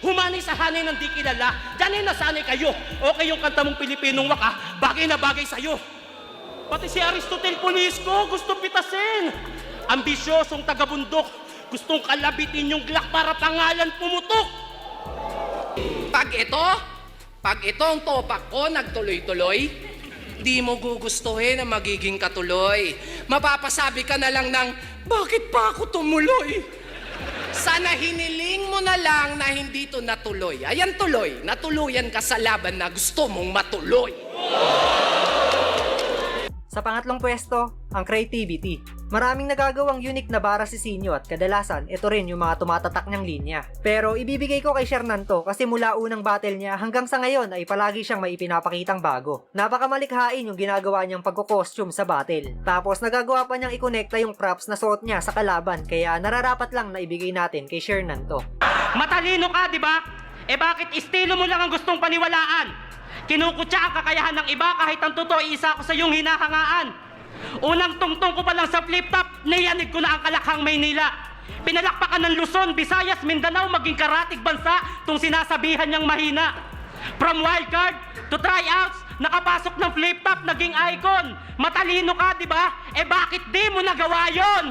Humanay sa hanay ng di kilala. Diyan ay nasanay kayo. Okay yung kanta mong Pilipinong waka, bagay na bagay sa'yo. Pati si Aristotle Pulisco gusto pitasin. Ambisyosong tagabundok, gustong kalabitin yung glak para pangalan pumutok. Pag ito ang topak ko nagtuloy-tuloy, di mo gugustuhin na magiging katuloy. Mapapasabi ka na lang ng, bakit pa ako tumuloy? Sana hiniling mo na lang na hindi to natuloy. Ayan tuloy, natuluyan ka sa laban na gusto mong matuloy. Sa pangatlong pwesto, ang creativity. Maraming nagagawang unique na bara si Sinyo at kadalasan ito rin yung mga tumatatak niyang linya. Pero ibibigay ko kay Shernan to kasi mula unang battle niya hanggang sa ngayon ay palagi siyang may ipinapakitang bago. Napakamalikhain yung ginagawa niyang pagko-costume sa battle. Tapos nagagawa pa niyang i-connecta yung props na suot niya sa kalaban kaya nararapat lang na ibigay natin kay Shernan to. Matalino ka, di ba? Bakit estilo mo lang ang gustong paniwalaan? Kinukutya ang kakayahan ng iba kahit ang totoo isa ko sa iyong hinahangaan. Unang tungtong ko pa lang sa flip-top, nayanig ko na ang kalakhang Maynila. Pinalakpakan ng Luzon, Visayas, Mindanao, maging karatig bansa tung sinasabihan niyang mahina. From wildcard to tryouts, nakapasok ng flip-top, naging icon. Matalino ka, di ba? Bakit di mo nagawa yon?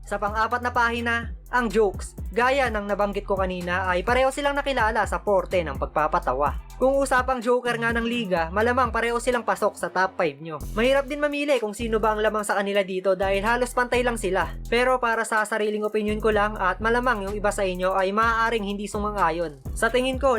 Sa pang-apat na pahina, ang jokes. Gaya ng nabanggit ko kanina ay pareho silang nakilala sa porte ng pagpapatawa. Kung usapang joker nga ng liga, malamang pareho silang pasok sa top 5 nyo. Mahirap din mamili kung sino ba ang lamang sa kanila dito dahil halos pantay lang sila. Pero para sa sariling opinion ko lang at malamang yung iba sa inyo ay maaaring hindi sumang-ayon. Sa tingin ko,